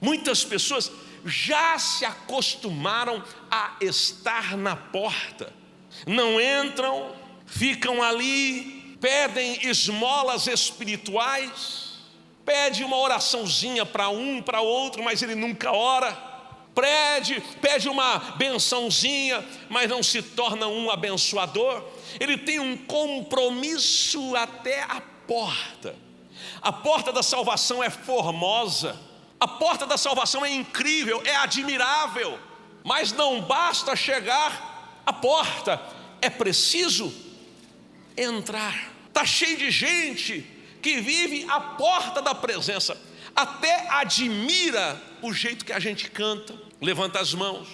Muitas pessoas já se acostumaram a estar na porta, não entram, ficam ali, pedem esmolas espirituais, pede uma oraçãozinha para um, para outro, mas ele nunca ora. Pede uma bençãozinha, mas não se torna um abençoador. Ele tem um compromisso até a porta. A porta da salvação é formosa, a porta da salvação é incrível, é admirável, mas não basta chegar à porta, é preciso entrar. Está cheio de gente que vive à porta da presença, até admira o jeito que a gente canta, levanta as mãos,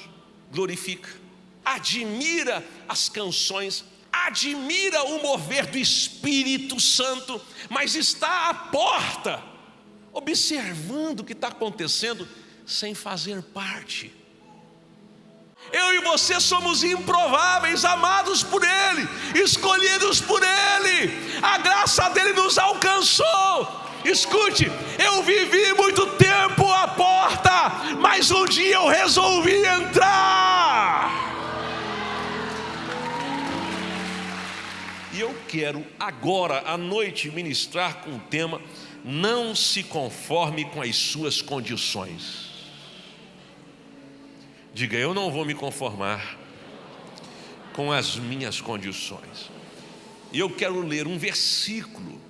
glorifica, admira as canções, admira o mover do Espírito Santo, mas está à porta, observando o que está acontecendo, sem fazer parte. Eu e você somos improváveis, amados por Ele, escolhidos por Ele, a graça dEle nos alcançou. Escute, eu vivi muito tempo à porta, mas um dia eu resolvi entrar. E eu quero agora à noite ministrar com o tema: não se conforme com as suas condições. Diga: eu não vou me conformar com as minhas condições. E eu quero ler um versículo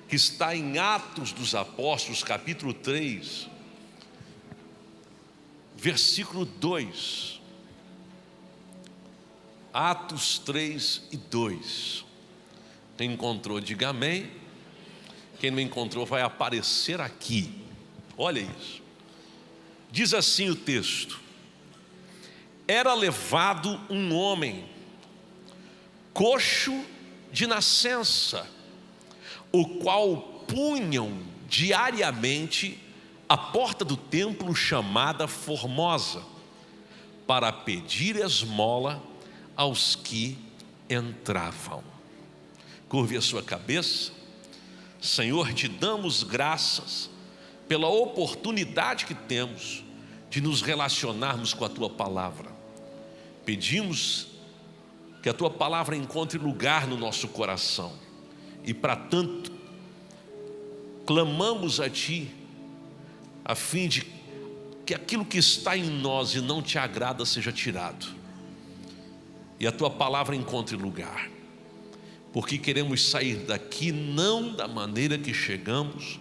que está em Atos dos Apóstolos, capítulo 3, versículo 2. Atos 3 e 2. Quem encontrou, diga amém. Quem não encontrou, vai aparecer aqui. Olha isso. Diz assim o texto: era levado um homem coxo de nascença, o qual punham diariamente à porta do templo chamada Formosa, para pedir esmola aos que entravam. Curve a sua cabeça. Senhor, te damos graças pela oportunidade que temos de nos relacionarmos com a Tua Palavra. Pedimos que a Tua Palavra encontre lugar no nosso coração, e para tanto clamamos a Ti, a fim de que aquilo que está em nós e não Te agrada seja tirado, e a Tua Palavra encontre lugar, porque queremos sair daqui não da maneira que chegamos,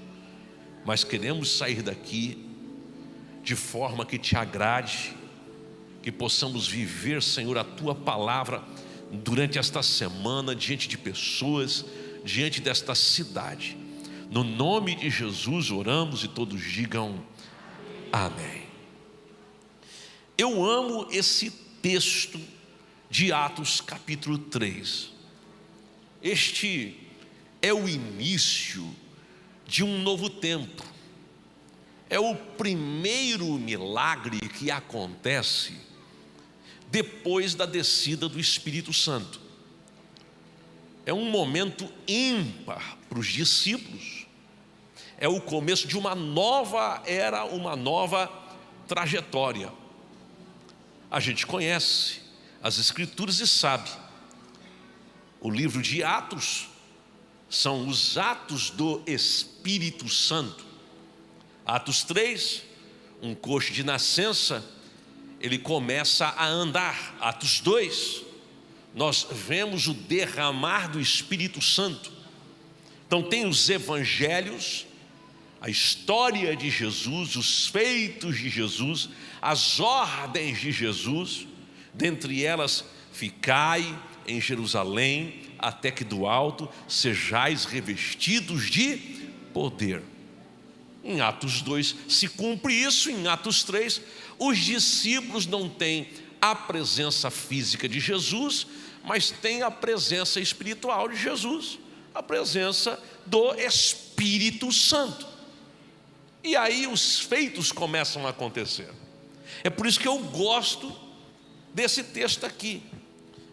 mas queremos sair daqui de forma que Te agrade, que possamos viver, Senhor, a Tua Palavra durante esta semana, diante de pessoas, diante desta cidade. No nome de Jesus oramos, e todos digam amém. Eu amo esse texto de Atos capítulo 3. Este é o início de um novo tempo. É o primeiro milagre que acontece depois da descida do Espírito Santo. É um momento ímpar para os discípulos. É o começo de uma nova era, uma nova trajetória. A gente conhece as Escrituras e sabe. O livro de Atos são os atos do Espírito Santo. Atos 3, um coxo de nascença, ele começa a andar. Atos 2, nós vemos o derramar do Espírito Santo. Então tem os evangelhos, a história de Jesus, os feitos de Jesus, as ordens de Jesus, dentre elas: ficai em Jerusalém, até que do alto sejais revestidos de poder. Em Atos 2 se cumpre isso. Em Atos 3, os discípulos não têm a presença física de Jesus, mas têm a presença espiritual de Jesus, a presença do Espírito Santo. E aí os feitos começam a acontecer. É por isso que eu gosto desse texto aqui,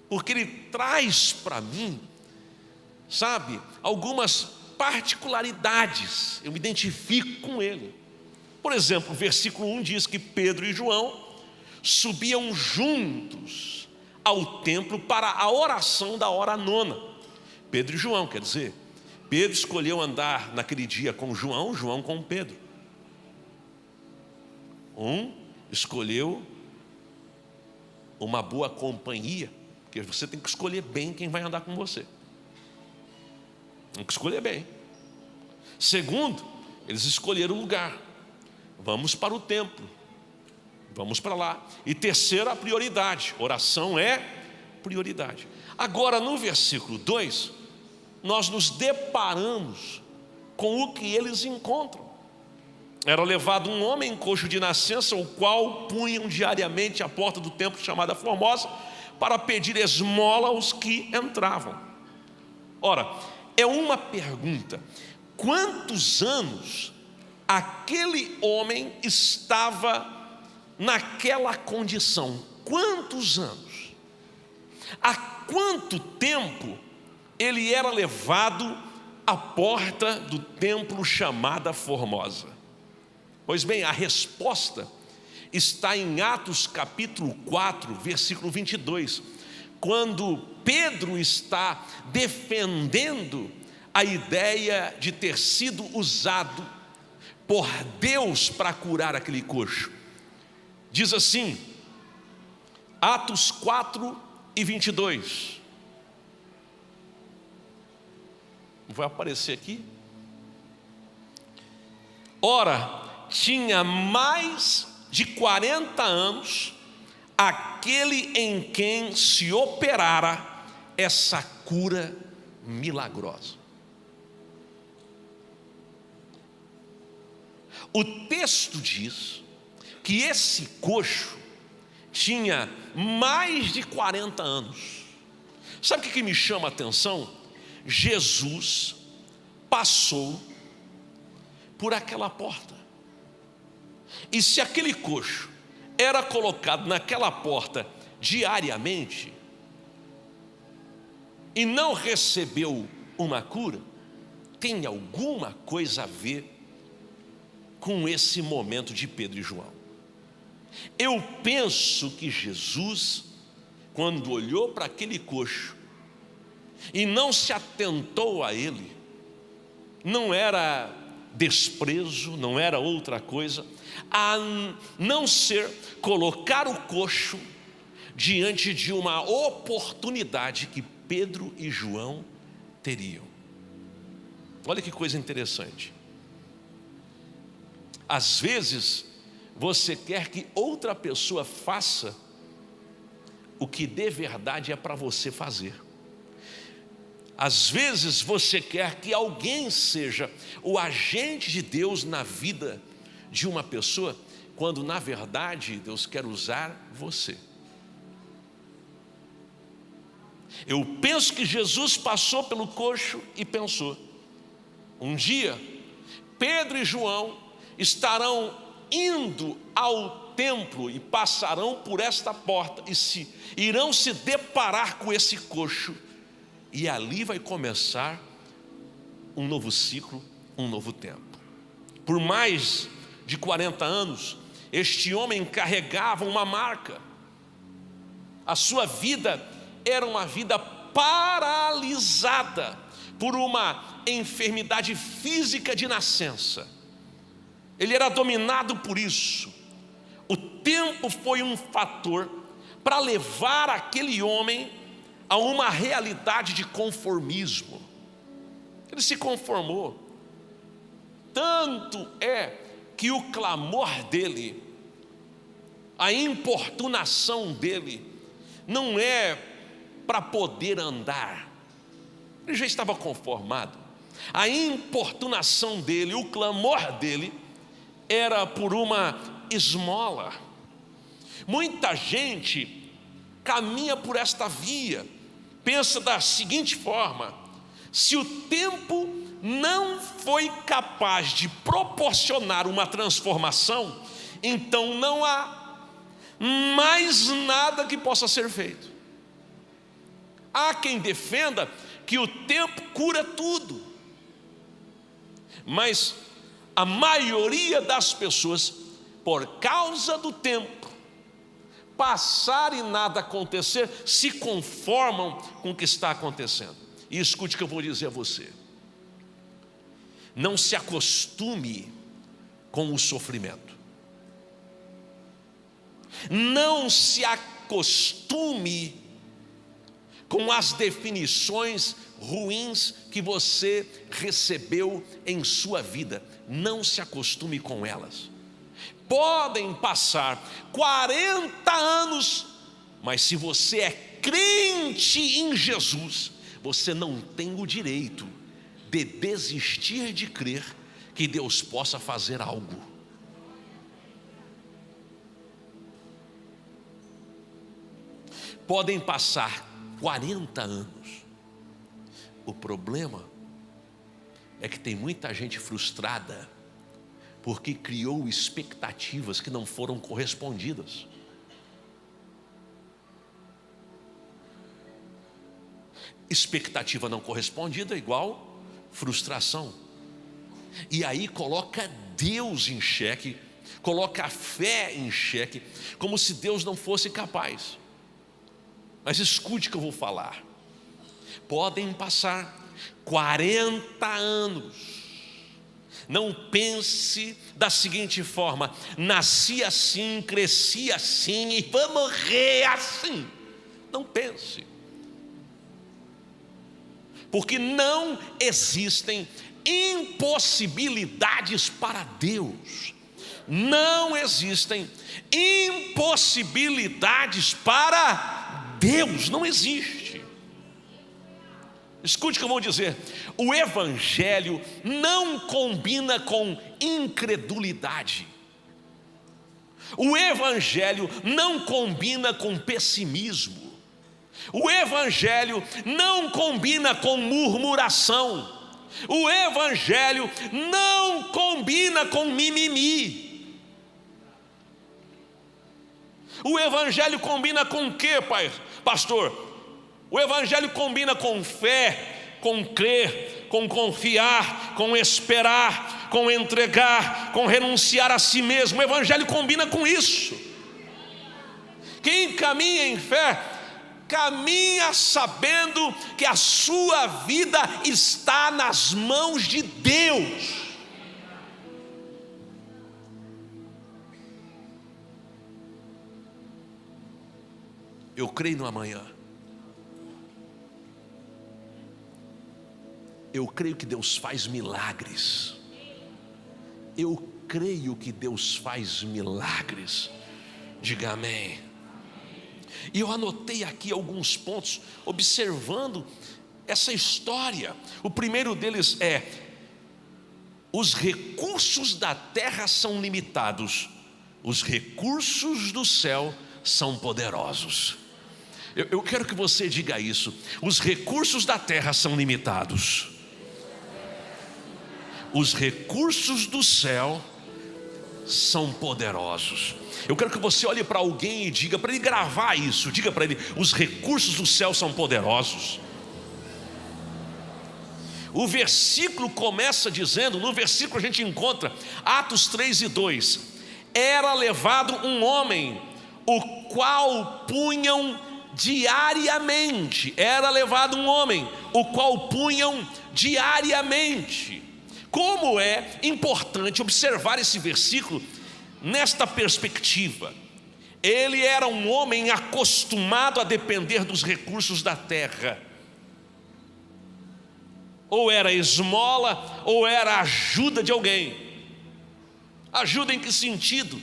porque ele traz para mim, sabe, algumas particularidades. Eu me identifico com ele. Por exemplo, o versículo 1 diz que Pedro e João subiam juntos ao templo para a oração da hora nona. Pedro e João, quer dizer, Pedro escolheu andar naquele dia com João, João com Pedro. Um escolheu uma boa companhia, porque você tem que escolher bem quem vai andar com você. Tem que escolher bem. Segundo, eles escolheram o lugar. Vamos para o templo. Vamos para lá. E terceiro, a prioridade. Oração é prioridade. Agora, no versículo 2, nós nos deparamos com o que eles encontram. Era levado um homem coxo de nascença, o qual punham diariamente à porta do templo chamada Formosa, para pedir esmola aos que entravam. Ora, é uma pergunta: quantos anos aquele homem estava naquela condição? Quantos anos? Há quanto tempo ele era levado à porta do templo chamada Formosa? Pois bem, a resposta está em Atos capítulo 4, versículo 22, quando Pedro está defendendo a ideia de ter sido usado por Deus para curar aquele coxo. Diz assim, Atos 4 e 22. Vai aparecer aqui. Ora, tinha mais de 40 anos aquele em quem se operara essa cura milagrosa. O texto diz que esse coxo tinha mais de 40 anos. Sabe o que me chama a atenção? Jesus passou por aquela porta. E se aquele coxo era colocado naquela porta diariamente e não recebeu uma cura, tem alguma coisa a ver com esse momento de Pedro e João. Eu penso que Jesus, quando olhou para aquele coxo e não se atentou a ele, não era desprezo, não era outra coisa, a não ser colocar o coxo diante de uma oportunidade que Pedro e João teriam. Olha que coisa interessante. Às vezes você quer que outra pessoa faça o que de verdade é para você fazer. Às vezes você quer que alguém seja o agente de Deus na vida de uma pessoa, quando na verdade Deus quer usar você. Eu penso que Jesus passou pelo coxo e pensou: um dia Pedro e João estarão indo ao templo e passarão por esta porta e irão se deparar com esse coxo, e ali vai começar um novo ciclo, um novo tempo. Por mais de 40 anos, este homem carregava uma marca. A sua vida era uma vida paralisada por uma enfermidade física de nascença. Ele era dominado por isso. O tempo foi um fator para levar aquele homem a uma realidade de conformismo. Ele se conformou. Tanto é que o clamor dele, a importunação dele, não é para poder andar. Ele já estava conformado. A importunação dele, o clamor dele, era por uma esmola. Muita gente caminha por esta via, pensa da seguinte forma: se o tempo não foi capaz de proporcionar uma transformação, então não há mais nada que possa ser feito. Há quem defenda que o tempo cura tudo, mas a maioria das pessoas, por causa do tempo, passar e nada acontecer, se conformam com o que está acontecendo. E escute o que eu vou dizer a você: não se acostume com o sofrimento. Não se acostume com as definições ruins que você recebeu em sua vida. Não se acostume com elas. Podem passar 40 anos, mas se você é crente em Jesus, você não tem o direito de desistir de crer que Deus possa fazer algo. Podem passar 40 anos. O problema é que tem muita gente frustrada porque criou expectativas que não foram correspondidas. Expectativa não correspondida é igual frustração. E aí coloca Deus em xeque, coloca a fé em xeque, como se Deus não fosse capaz. Mas escute o que eu vou falar. Podem passar 40 anos. Não pense da seguinte forma: nasci assim, cresci assim e vou morrer assim. Não pense. Porque não existem impossibilidades para Deus. Não existem impossibilidades para Deus. Não existe. Escute o que eu vou dizer. O evangelho não combina com incredulidade. O evangelho não combina com pessimismo. O evangelho não combina com murmuração. O evangelho não combina com mimimi. O evangelho combina com o quê, pai, pastor? O evangelho combina com fé, com crer, com confiar, com esperar, com entregar, com renunciar a si mesmo. O evangelho combina com isso. Quem caminha em fé, caminha sabendo que a sua vida está nas mãos de Deus. Eu creio no amanhã. Eu creio que Deus faz milagres. Eu creio que Deus faz milagres. Diga amém. E eu anotei aqui alguns pontos, observando essa história. O primeiro deles é: os recursos da terra são limitados, os recursos do céu são poderosos. Eu quero que você diga isso. Os recursos da terra são limitados, os recursos do céu são poderosos. Eu quero que você olhe para alguém e diga para ele gravar isso. Diga para ele: os recursos do céu são poderosos. O versículo começa dizendo, no versículo a gente encontra Atos 3:2: era levado um homem, o qual punham diariamente. Era levado um homem, o qual punham diariamente. Como é importante observar esse versículo nesta perspectiva. Ele era um homem acostumado a depender dos recursos da terra. Ou era esmola, ou era ajuda de alguém. Ajuda em que sentido?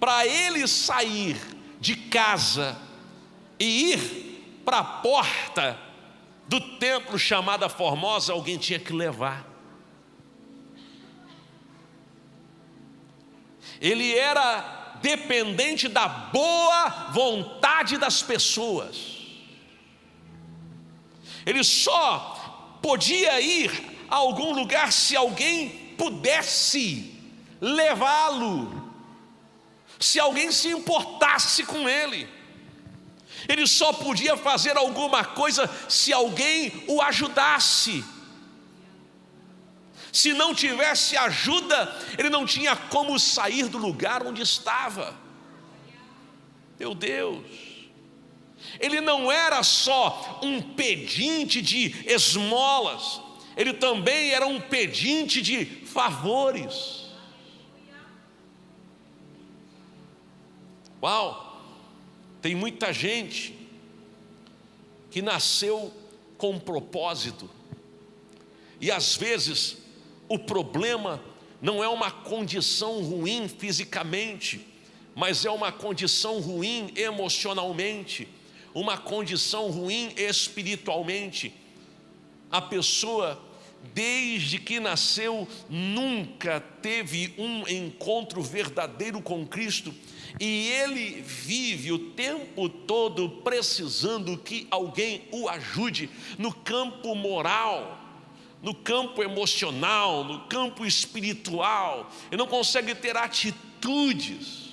Para ele sair de casa e ir para a porta do templo chamada Formosa, alguém tinha que levar. Ele era dependente da boa vontade das pessoas. Ele só podia ir a algum lugar se alguém pudesse levá-lo, se alguém se importasse com ele. Ele só podia fazer alguma coisa se alguém o ajudasse. Se não tivesse ajuda, ele não tinha como sair do lugar onde estava. Meu Deus, ele não era só um pedinte de esmolas, ele também era um pedinte de favores. Uau, tem muita gente que nasceu com um propósito, e às vezes o problema não é uma condição ruim fisicamente, mas é uma condição ruim emocionalmente, uma condição ruim espiritualmente. A pessoa, desde que nasceu, nunca teve um encontro verdadeiro com Cristo, e ele vive o tempo todo precisando que alguém o ajude no campo moral, no campo emocional, no campo espiritual. Ele não consegue ter atitudes.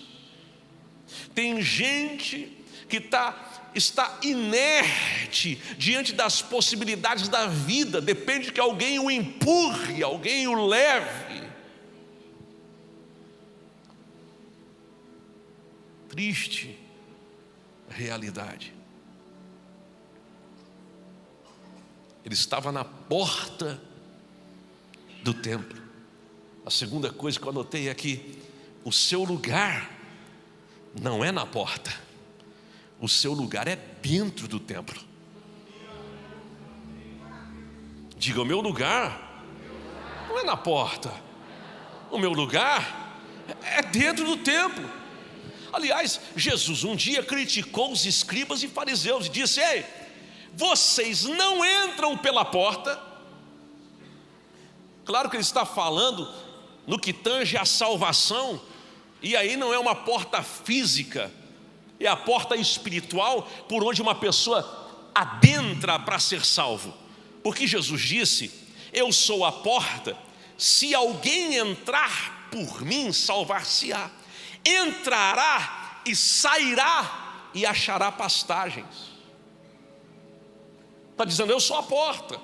Tem gente que está inerte diante das possibilidades da vida, depende que alguém o empurre, alguém o leve. Triste realidade. Ele estava na porta do templo. A segunda coisa que eu anotei aqui: o seu lugar não é na porta, o seu lugar é dentro do templo. Diga: o meu lugar não é na porta, o meu lugar é dentro do templo. Aliás, Jesus um dia criticou os escribas e fariseus e disse: ei, vocês não entram pela porta. Claro que ele está falando no que tange a salvação, e aí não é uma porta física, é a porta espiritual por onde uma pessoa adentra para ser salvo. Porque Jesus disse: eu sou a porta, se alguém entrar por mim, salvar-se-á. Entrará e sairá e achará pastagens. Está dizendo: eu sou a porta.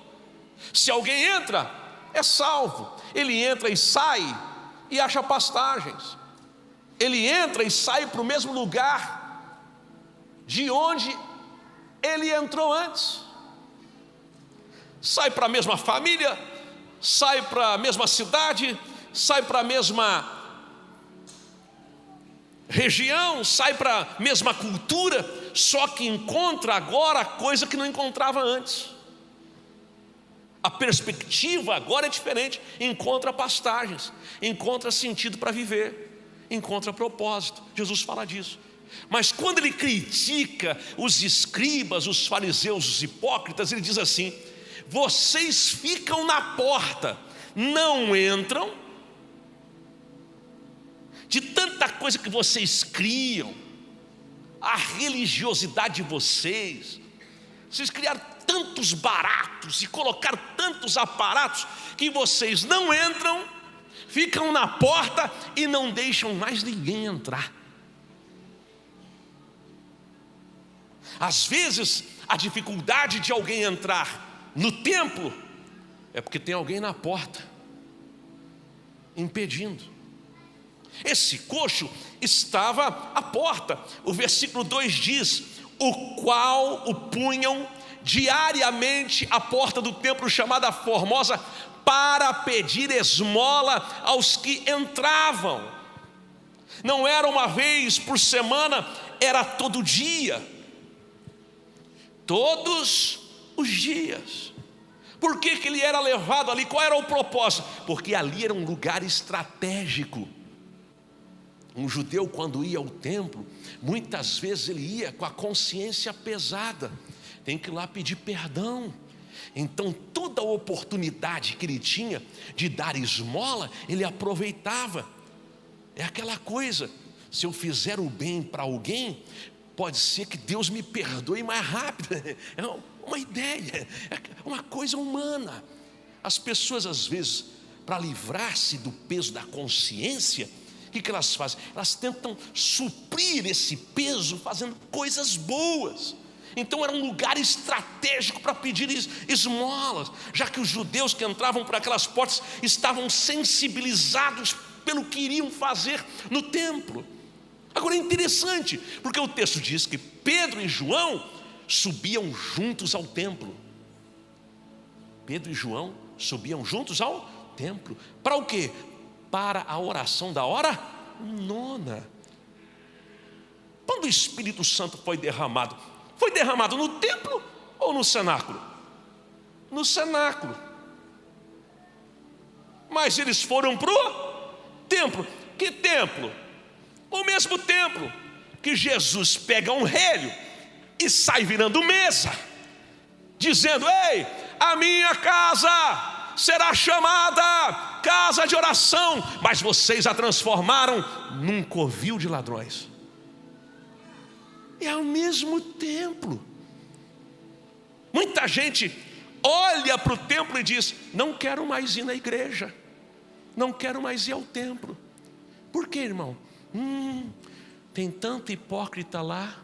Se alguém entra, é salvo. Ele entra e sai e acha pastagens. Ele entra e sai para o mesmo lugar de onde ele entrou antes. Sai para a mesma família, sai para a mesma cidade, sai para a mesma região, sai para a mesma cultura, só que encontra agora coisa que não encontrava antes. A perspectiva agora é diferente, encontra pastagens, encontra sentido para viver, encontra propósito. Jesus fala disso. Mas quando ele critica os escribas, os fariseus, os hipócritas, ele diz assim: vocês ficam na porta, não entram. De tanta coisa que vocês criam, a religiosidade de vocês criaram tantos baratos e colocaram tantos aparatos que vocês não entram, ficam na porta e não deixam mais ninguém entrar. Às vezes a dificuldade de alguém entrar no templo é porque tem alguém na porta impedindo. Esse coxo estava à porta. O versículo 2 diz: o qual o punham diariamente à porta do templo chamada Formosa, para pedir esmola aos que entravam. Não era uma vez por semana, era todo dia, todos os dias. Por que ele era levado ali? Qual era o propósito? Porque ali era um lugar estratégico. Um judeu, quando ia ao templo, muitas vezes ele ia com a consciência pesada, tem que ir lá pedir perdão. Então toda a oportunidade que ele tinha de dar esmola, ele aproveitava. É aquela coisa: se eu fizer o bem para alguém, pode ser que Deus me perdoe mais rápido. É uma ideia, é uma coisa humana. As pessoas às vezes, para livrar-se do peso da consciência, o que elas fazem? Elas tentam suprir esse peso fazendo coisas boas. Então era um lugar estratégico para pedir esmolas, já que os judeus que entravam por aquelas portas estavam sensibilizados pelo que iriam fazer no templo. Agora é interessante, porque o texto diz que Pedro e João subiam juntos ao templo. Pedro e João subiam juntos ao templo. Para o quê? Para a oração da hora nona. Quando o Espírito Santo foi derramado no templo ou no cenáculo? No cenáculo. Mas eles foram para o templo. Que templo? O mesmo templo que Jesus pega um relho e sai virando mesa, dizendo: ei, a minha casa será chamada casa de oração, mas vocês a transformaram num covil de ladrões. É o mesmo templo. Muita gente olha para o templo e diz: não quero mais ir na igreja, não quero mais ir ao templo. Por quê, irmão? Tem tanto hipócrita lá.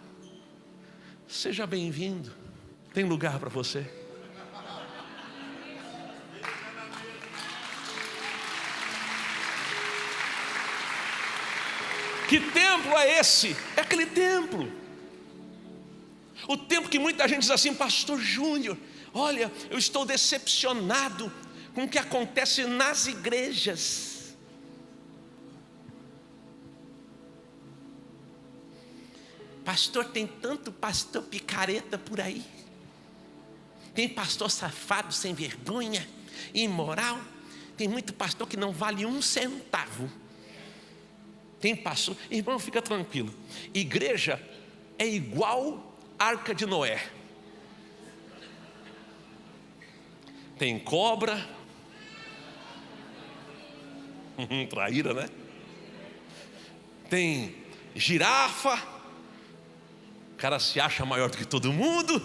Seja bem-vindo, tem lugar para você. Que templo é esse? É aquele templo. O templo que muita gente diz assim: pastor Júnior, olha, eu estou decepcionado com o que acontece nas igrejas. Pastor, tem tanto pastor picareta por aí. Tem pastor safado, sem vergonha, imoral. Tem muito pastor que não vale um centavo. Tem pastor, irmão, fica tranquilo. Igreja é igual Arca de Noé. Tem cobra, traíra, né? Tem girafa, o cara se acha maior do que todo mundo.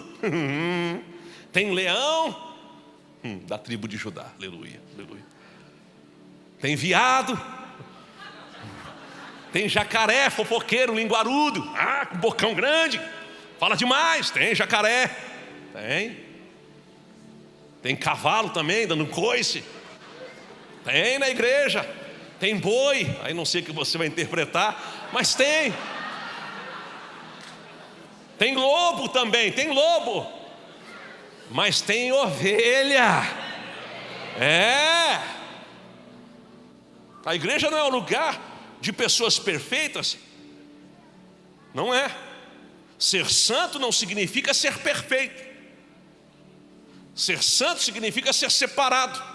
Tem leão, da tribo de Judá, aleluia, aleluia. Tem viado, tem jacaré, fofoqueiro, linguarudo, com bocão grande, fala demais. Tem jacaré, tem cavalo também, dando coice. Tem na igreja. Tem boi, aí não sei o que você vai interpretar, mas tem. Tem lobo também, tem lobo. Mas tem ovelha. A igreja não é um lugar de pessoas perfeitas. Não é. Ser santo não significa ser perfeito. Ser santo significa ser separado.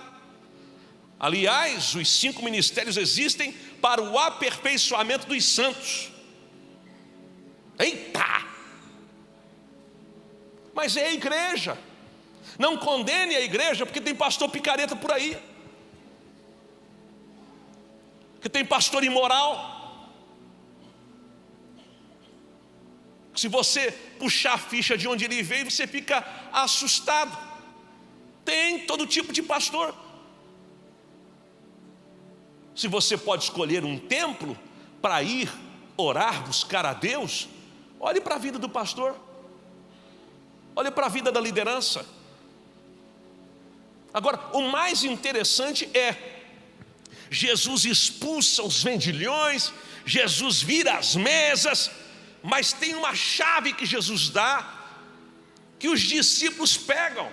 Aliás, os 5 ministérios existem para o aperfeiçoamento dos santos. Eita! Mas é a igreja. Não condene a igreja porque tem pastor picareta por aí, que tem pastor imoral. Se você puxar a ficha de onde ele veio, você fica assustado. Tem todo tipo de pastor. Se você pode escolher um templo para ir orar, buscar a Deus, olhe para a vida do pastor, olhe para a vida da liderança. Agora, o mais interessante é: Jesus expulsa os vendilhões, Jesus vira as mesas, mas tem uma chave que Jesus dá, que os discípulos pegam,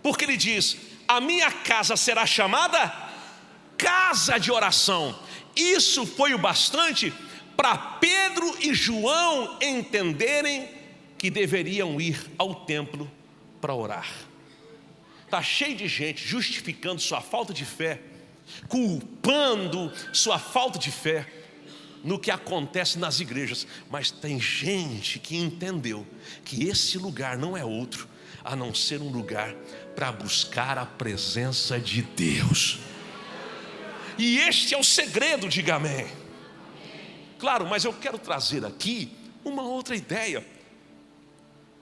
porque ele diz: a minha casa será chamada casa de oração. Isso foi o bastante para Pedro e João entenderem que deveriam ir ao templo para orar. Está cheio de gente justificando sua falta de fé, culpando sua falta de fé no que acontece nas igrejas. Mas tem gente que entendeu que esse lugar não é outro a não ser um lugar para buscar a presença de Deus. E este é o segredo, diga amém. Claro, mas eu quero trazer aqui uma outra ideia.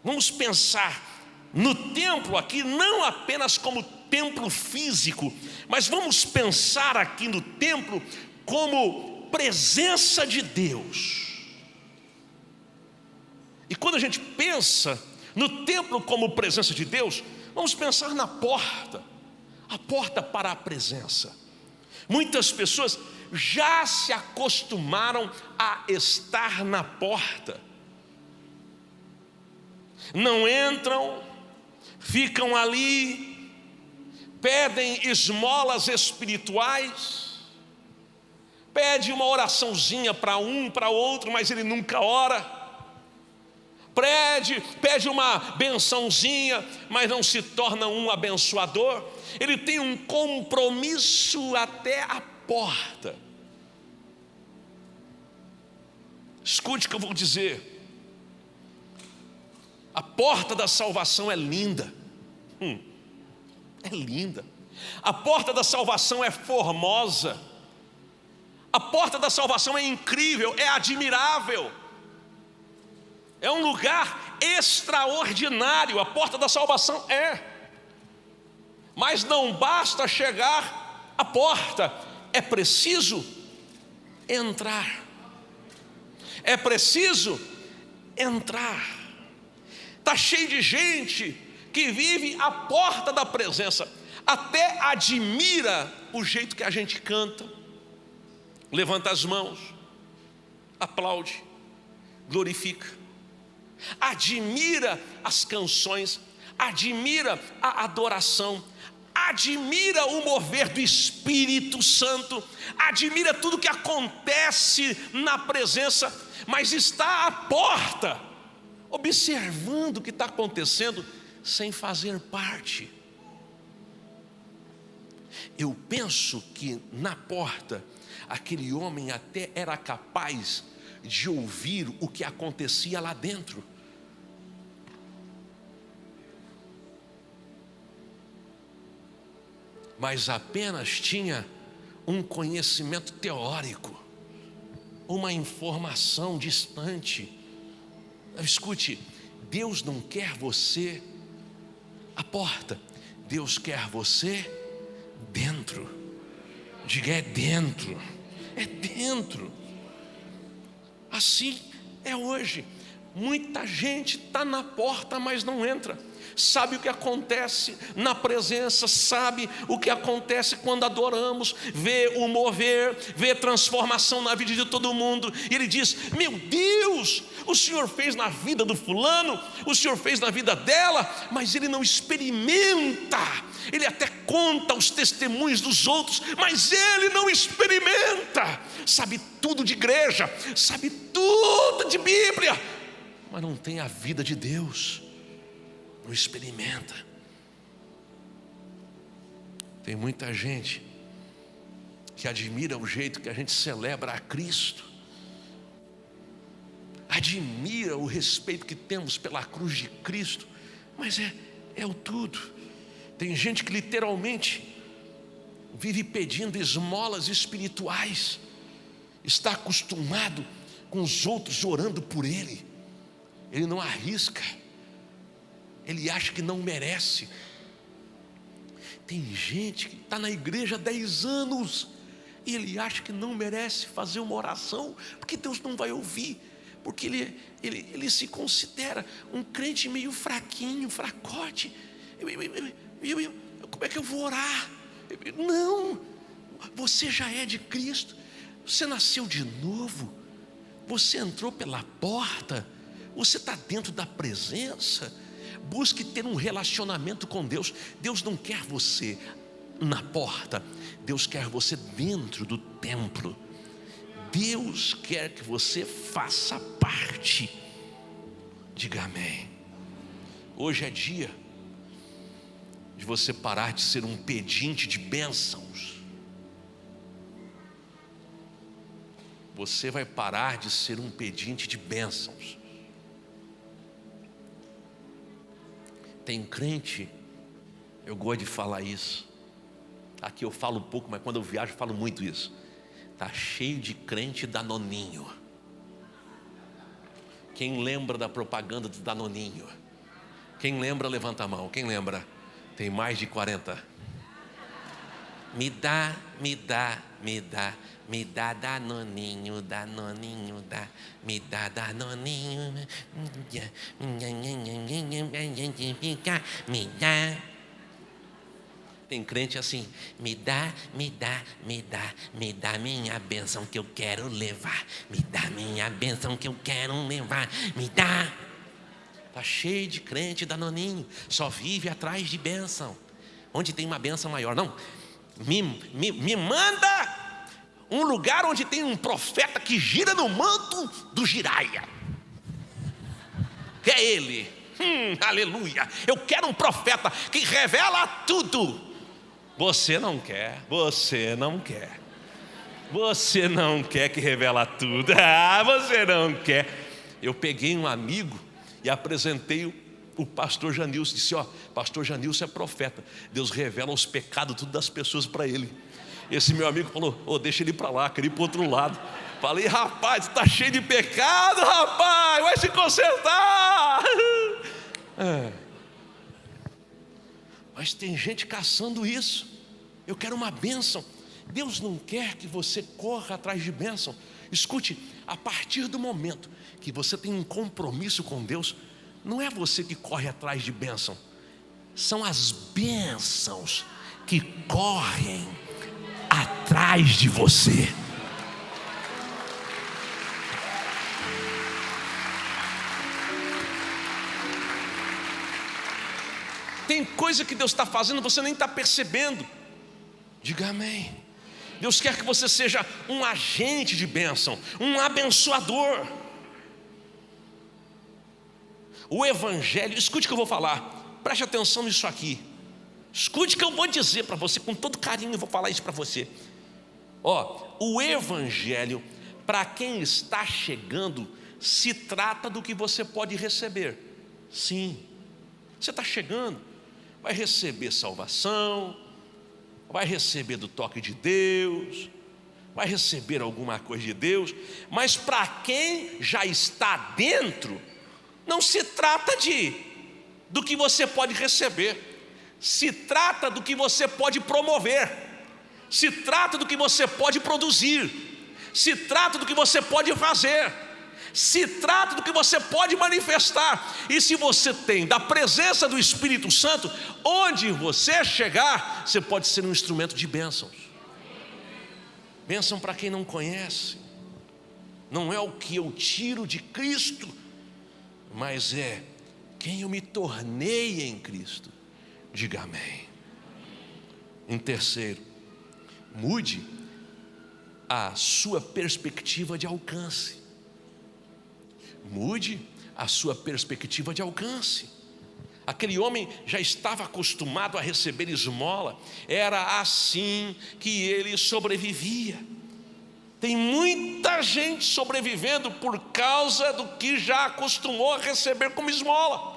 Vamos pensar no templo aqui não apenas como templo físico, mas vamos pensar aqui no templo como presença de Deus. E quando a gente pensa No templo como presença de Deus, vamos pensar na porta, a porta para a presença. Muitas pessoas já se acostumaram a estar na porta, não entram, ficam ali, pedem esmolas espirituais, pede uma oraçãozinha para um, para outro, mas ele nunca ora. Pede uma bençãozinha, mas não se torna um abençoador. Ele tem um compromisso até a porta. Escute o que eu vou dizer. A porta da salvação é linda. É linda. A porta da salvação é formosa. A porta da salvação é incrível, é admirável. É um lugar extraordinário. A porta da salvação é. Mas não basta chegar à porta, é preciso entrar. É preciso entrar. Está cheio de gente que vive à porta da presença, até admira o jeito que a gente canta, levanta as mãos, aplaude, glorifica, admira as canções, admira a adoração, admira o mover do Espírito Santo, admira tudo que acontece na presença, mas está à porta, observando o que está acontecendo, sem fazer parte. Eu penso que na porta, aquele homem até era capaz de ouvir o que acontecia lá dentro. Mas apenas tinha um conhecimento teórico, uma informação distante. Escute, Deus não quer você à porta, Deus quer você dentro. Diga, é dentro, é dentro. Assim é hoje. Muita gente está na porta, mas não entra. Sabe o que acontece na presença, sabe o que acontece quando adoramos, vê o mover, vê transformação na vida de todo mundo. E ele diz: meu Deus, o Senhor fez na vida do fulano, o Senhor fez na vida dela, mas ele não experimenta. Ele até conta os testemunhos dos outros, mas ele não experimenta. Sabe tudo de igreja, sabe tudo de Bíblia, mas não tem a vida de Deus, não experimenta. Tem muita gente que admira o jeito que a gente celebra a Cristo, admira o respeito que temos pela cruz de Cristo, mas é o tudo. Tem gente que literalmente vive pedindo esmolas espirituais, está acostumado com os outros orando por ele, ele não arrisca, ele acha que não merece. Tem gente que está na igreja há 10 anos e ele acha que não merece fazer uma oração, porque Deus não vai ouvir, porque ele se considera um crente meio fraquinho, fracote. Como é que eu vou orar? Não, você já é de Cristo, você nasceu de novo, você entrou pela porta, você está dentro da presença. Busque ter um relacionamento com Deus. Deus não quer você na porta, Deus quer você dentro do templo. Deus quer que você faça parte. Diga amém. Hoje é dia de você parar de ser um pedinte de bênçãos. Você vai parar de ser um pedinte de bênçãos. Tem crente, eu gosto de falar isso, aqui eu falo pouco, mas quando eu viajo eu falo muito isso. Está cheio de crente danoninho. Quem lembra da propaganda do danoninho? Quem lembra, levanta a mão. Quem lembra? Tem mais de 40. Me dá, me dá, me dá. Me dá danoninho, danoninho, dá. Me dá danoninho. Me dá. Tem crente assim, me dá, me dá, me dá, me dá minha bênção que eu quero levar. Me dá minha bênção que eu quero levar. Me dá. Está cheio de crente danoninho, só vive atrás de bênção. Onde tem uma bênção maior? Não, me manda um lugar onde tem um profeta que gira no manto do giraia. Que é ele. Aleluia. Eu quero um profeta que revela tudo. Você não quer, você não quer. Você não quer que revela tudo. Você não quer. Eu peguei um amigo e apresentei o pastor Janilson. Disse, pastor Janilson é profeta. Deus revela os pecados tudo das pessoas para ele. Esse meu amigo falou, deixa ele para lá, queria ir para o outro lado. Falei, rapaz, está cheio de pecado, rapaz, vai se consertar. Mas tem gente caçando isso. Eu quero uma bênção. Deus não quer que você corra atrás de bênção. Escute, a partir do momento que você tem um compromisso com Deus, não é você que corre atrás de bênção, são as bênçãos que correm atrás de você. Tem coisa que Deus está fazendo, você nem está percebendo. Diga amém. Deus quer que você seja um agente de bênção, um abençoador. O evangelho, escute o que eu vou falar, preste atenção nisso aqui. Escute o que eu vou dizer para você, com todo carinho eu vou falar isso para você. O evangelho, para quem está chegando, se trata do que você pode receber. Sim, você está chegando, vai receber salvação, vai receber do toque de Deus, vai receber alguma coisa de Deus. Mas para quem já está dentro, não se trata do que você pode receber, se trata do que você pode promover, se trata do que você pode produzir, se trata do que você pode fazer, se trata do que você pode manifestar. E se você tem da presença do Espírito Santo, onde você chegar, você pode ser um instrumento de bênçãos. Bênção para quem não conhece, não é o que eu tiro de Cristo, mas é quem eu me tornei em Cristo. Diga amém. Em terceiro, mude a sua perspectiva de alcance. Mude a sua perspectiva de alcance. Aquele homem já estava acostumado a receber esmola, era assim que ele sobrevivia. Tem muita gente sobrevivendo por causa do que já acostumou a receber como esmola.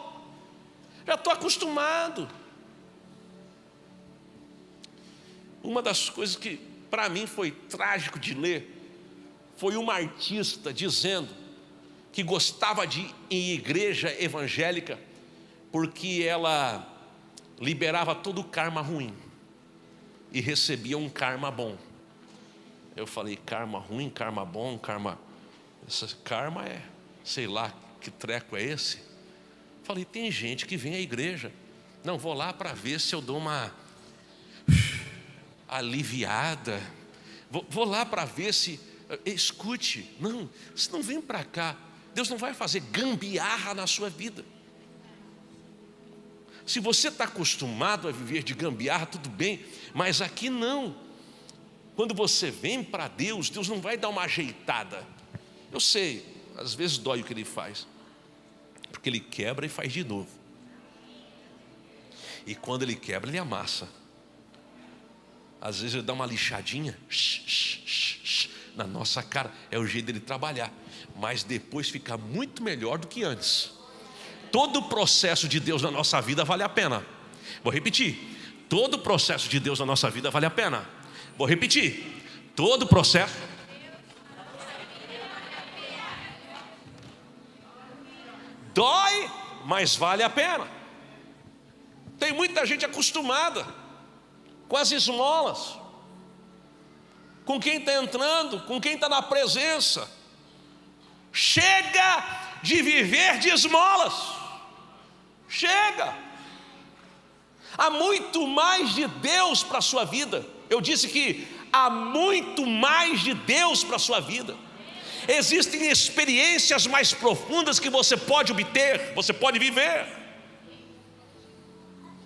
Já estou acostumado. Uma das coisas que para mim foi trágico de ler foi uma artista dizendo que gostava de ir em igreja evangélica porque ela liberava todo o karma ruim e recebia um karma bom. Eu falei, karma ruim, karma bom, karma... Esse karma é, sei lá que treco é esse. Falei, tem gente que vem à igreja, não, vou lá para ver se eu dou uma aliviada, vou lá para ver se... Escute, não, se não vem para cá, Deus não vai fazer gambiarra na sua vida. Se você está acostumado a viver de gambiarra, tudo bem, mas aqui não. Quando você vem para Deus, Deus não vai dar uma ajeitada. Eu sei, às vezes dói o que Ele faz, porque Ele quebra e faz de novo. E quando Ele quebra, Ele amassa. Às vezes Ele dá uma lixadinha na nossa cara, é o jeito dele trabalhar, mas depois fica muito melhor do que antes. Todo o processo de Deus na nossa vida vale a pena. Vou repetir, todo o processo de Deus na nossa vida vale a pena. Vou repetir, todo o processo. Dói, mas vale a pena. Tem muita gente acostumada com as esmolas, com quem está entrando, com quem está na presença. Chega de viver de esmolas. Chega. Há muito mais de Deus para a sua vida. Eu disse que há muito mais de Deus para a sua vida. Existem experiências mais profundas que você pode obter, você pode viver.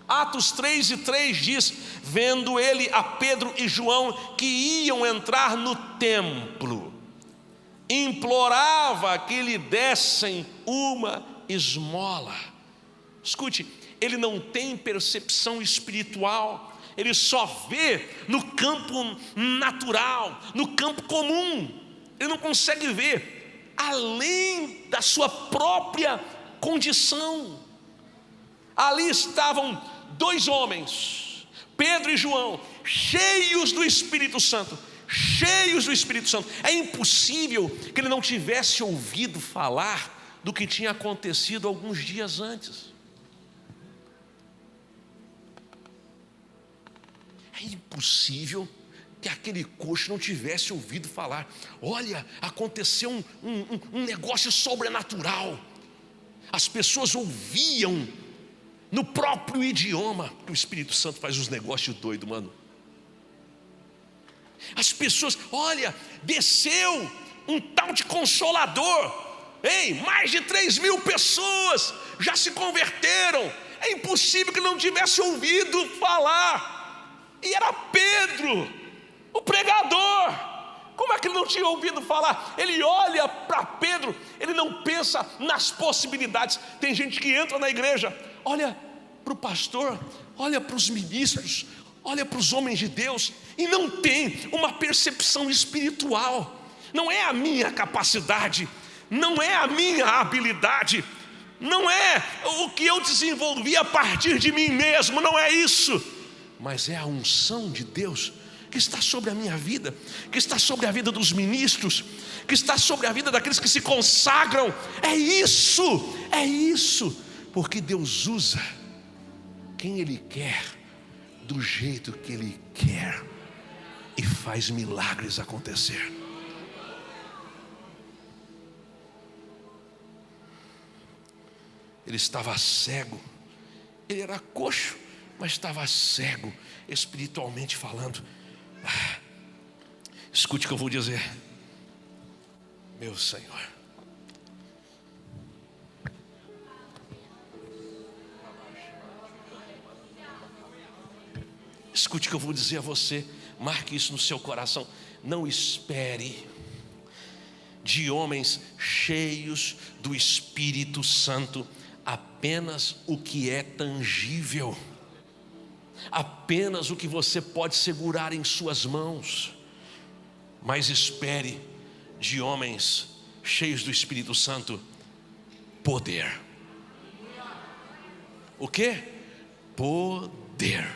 Atos 3:3 diz: vendo ele a Pedro e João que iam entrar no templo, implorava que lhe dessem uma esmola. Escute, ele não tem percepção espiritual, ele só vê no campo natural, no campo comum. Ele não consegue ver além da sua própria condição. Ali estavam dois homens, Pedro e João, cheios do Espírito Santo, cheios do Espírito Santo. É impossível que ele não tivesse ouvido falar do que tinha acontecido alguns dias antes. É impossível que aquele coxo não tivesse ouvido falar. Olha, aconteceu um negócio sobrenatural. As pessoas ouviam no próprio idioma. O Espírito Santo faz uns negócios doidos, mano. As pessoas, olha, desceu um tal de Consolador. Ei, mais de 3.000 pessoas já se converteram. É impossível que não tivesse ouvido falar. E era Pedro, o pregador. Como é que ele não tinha ouvido falar? Ele olha para Pedro, ele não pensa nas possibilidades. Tem gente que entra na igreja, olha para o pastor, olha para os ministros, olha para os homens de Deus, e não tem uma percepção espiritual. Não é a minha capacidade, não é a minha habilidade, não é o que eu desenvolvi a partir de mim mesmo, não é isso, mas é a unção de Deus que está sobre a minha vida, que está sobre a vida dos ministros, que está sobre a vida daqueles que se consagram. É isso, porque Deus usa quem Ele quer, do jeito que Ele quer, e faz milagres acontecer. Ele estava cego, ele era coxo, mas estava cego, espiritualmente falando. Escute o que eu vou dizer, meu Senhor. Escute o que eu vou dizer a você, marque isso no seu coração. Não espere de homens cheios do Espírito Santo apenas o que é tangível, apenas o que você pode segurar em suas mãos, mas espere de homens cheios do Espírito Santo poder. O que? Poder.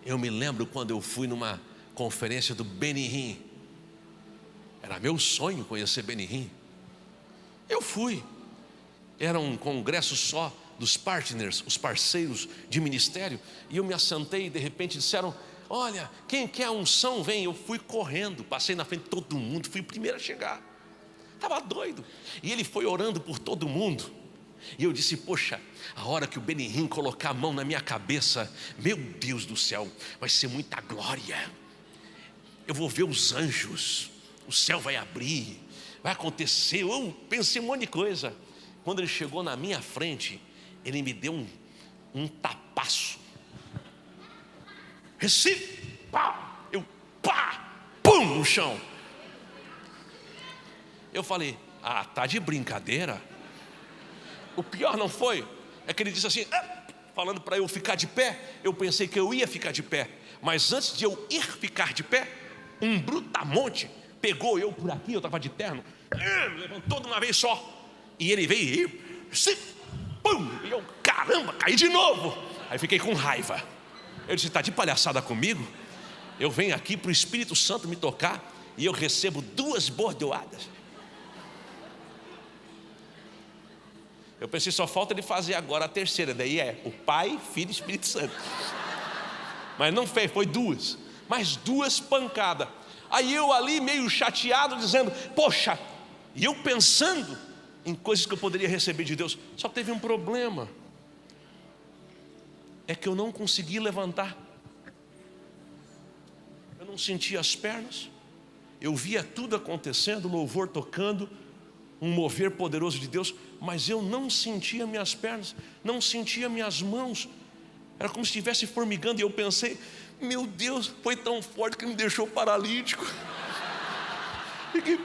Eu me lembro quando eu fui numa conferência do Benny Hinn. Era meu sonho conhecer Benny Hinn. Eu fui. Era um congresso só dos partners, os parceiros de ministério. E eu me assentei e de repente disseram: olha, quem quer unção vem. Eu fui correndo, passei na frente de todo mundo, fui o primeiro a chegar. Estava doido. E ele foi orando por todo mundo. E eu disse: poxa, a hora que o Benny Hinn colocar a mão na minha cabeça, meu Deus do céu, vai ser muita glória. Eu vou ver os anjos, o céu vai abrir, vai acontecer. Eu pensei um monte de coisa. Quando ele chegou na minha frente, ele me deu um tapaço. Recife, pá, eu pá, pum, no chão. Eu falei: ah, tá de brincadeira. O pior não foi, é que ele disse assim, falando para eu ficar de pé. Eu pensei que eu ia ficar de pé, mas antes de eu ir ficar de pé, um brutamonte pegou eu por aqui, eu estava de terno, levantou de uma vez só, e ele veio e pum, e eu, caramba, caí de novo. Aí fiquei com raiva. Eu disse: está de palhaçada comigo? Eu venho aqui para o Espírito Santo me tocar e eu recebo 2 bordoadas. Eu pensei: só falta ele fazer agora a terceira. Daí é o Pai, Filho e Espírito Santo. Mas não foi duas, mas duas pancadas. Aí eu ali meio chateado, dizendo, poxa, e eu pensando em coisas que eu poderia receber de Deus. Só teve um problema, é que eu não consegui levantar. Eu não sentia as pernas. Eu via tudo acontecendo, louvor tocando, um mover poderoso de Deus, mas eu não sentia minhas pernas, não sentia minhas mãos. Era como se estivesse formigando. E eu pensei, meu Deus, foi tão forte que me deixou paralítico. Fiquei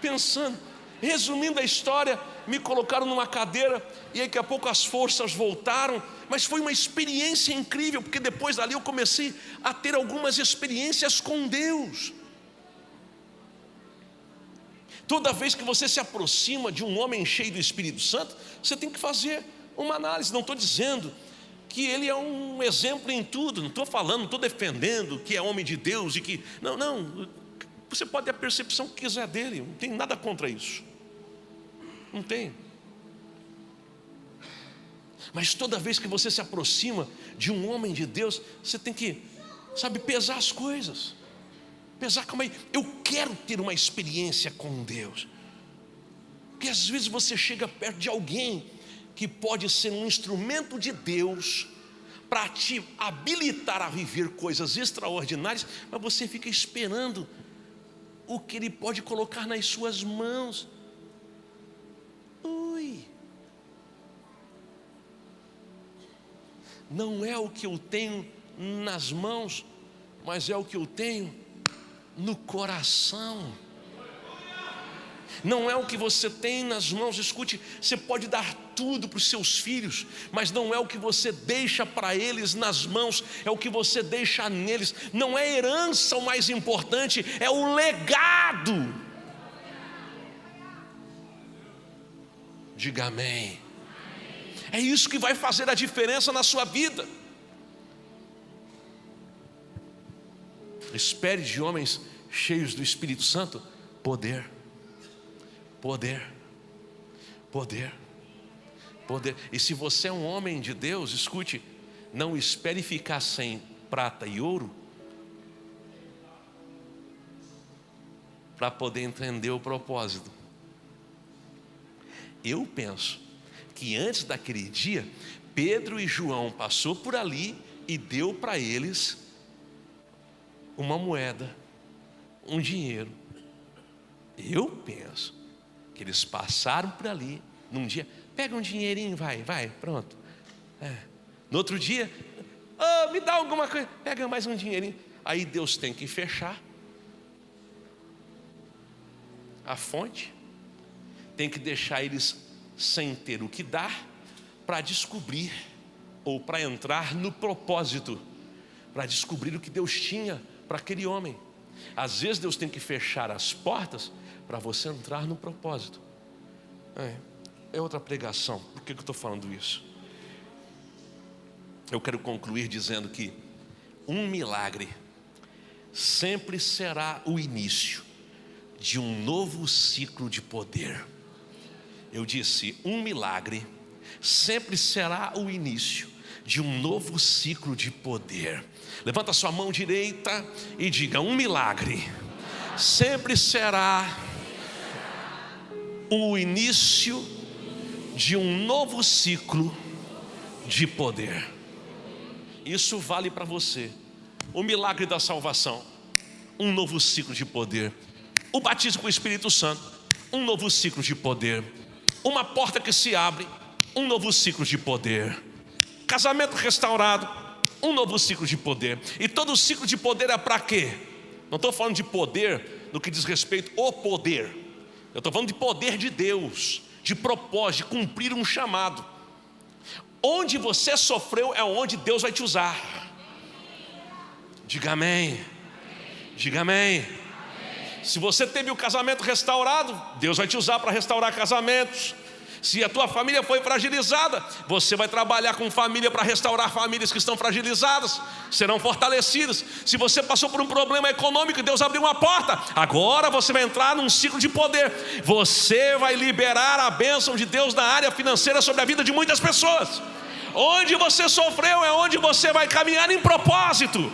pensando. Resumindo a história, me colocaram numa cadeira e daqui a pouco as forças voltaram. Mas foi uma experiência incrível, porque depois dali eu comecei a ter algumas experiências com Deus. Toda vez que você se aproxima de um homem cheio do Espírito Santo, você tem que fazer uma análise. Não estou dizendo que ele é um exemplo em tudo, não estou falando, não estou defendendo que é homem de Deus e que... Não, você pode ter a percepção que quiser dele, não tem nada contra isso. Não tem. Mas toda vez que você se aproxima de um homem de Deus, você tem que, pesar as coisas. Pesar, calma aí, eu quero ter uma experiência com Deus. Porque às vezes você chega perto de alguém que pode ser um instrumento de Deus para te habilitar a viver coisas extraordinárias, mas você fica esperando o que Ele pode colocar nas suas mãos. Não é o que eu tenho nas mãos, mas é o que eu tenho no coração. Não é o que você tem nas mãos. Escute, você pode dar tudo para os seus filhos, mas não é o que você deixa para eles nas mãos, é o que você deixa neles. Não é herança o mais importante, é o legado. Diga amém. É isso que vai fazer a diferença na sua vida. Espere de homens cheios do Espírito Santo poder. E se você é um homem de Deus, escute, não espere ficar sem prata e ouro para poder entender o propósito. Eu penso que antes daquele dia, Pedro e João passou por ali e deu para eles uma moeda, um dinheiro. Eu penso que eles passaram por ali num dia, pega um dinheirinho, vai, pronto. No outro dia, me dá alguma coisa, pega mais um dinheirinho. Aí Deus tem que fechar a fonte, tem que deixar eles sem ter o que dar, para descobrir, ou para entrar no propósito, para descobrir o que Deus tinha para aquele homem. Às vezes Deus tem que fechar as portas para você entrar no propósito. É outra pregação. Por que eu estou falando isso? Eu quero concluir dizendo que um milagre sempre será o início de um novo ciclo de poder. Eu disse, um milagre sempre será o início de um novo ciclo de poder. Levanta sua mão direita e diga, um milagre sempre será o início de um novo ciclo de poder. Isso vale para você. O milagre da salvação, um novo ciclo de poder. O batismo com o Espírito Santo, um novo ciclo de poder. Uma porta que se abre, um novo ciclo de poder. Casamento restaurado, um novo ciclo de poder. E todo ciclo de poder é para quê? Não estou falando de poder no que diz respeito ao poder. Eu estou falando de poder de Deus, de propósito, de cumprir um chamado. Onde você sofreu é onde Deus vai te usar. Diga amém. Diga amém. Se você teve o casamento restaurado, Deus vai te usar para restaurar casamentos. Se a tua família foi fragilizada, você vai trabalhar com família para restaurar famílias que estão fragilizadas, serão fortalecidas. Se você passou por um problema econômico, Deus abriu uma porta, agora você vai entrar num ciclo de poder. Você vai liberar a bênção de Deus na área financeira sobre a vida de muitas pessoas. Onde você sofreu é onde você vai caminhar em propósito.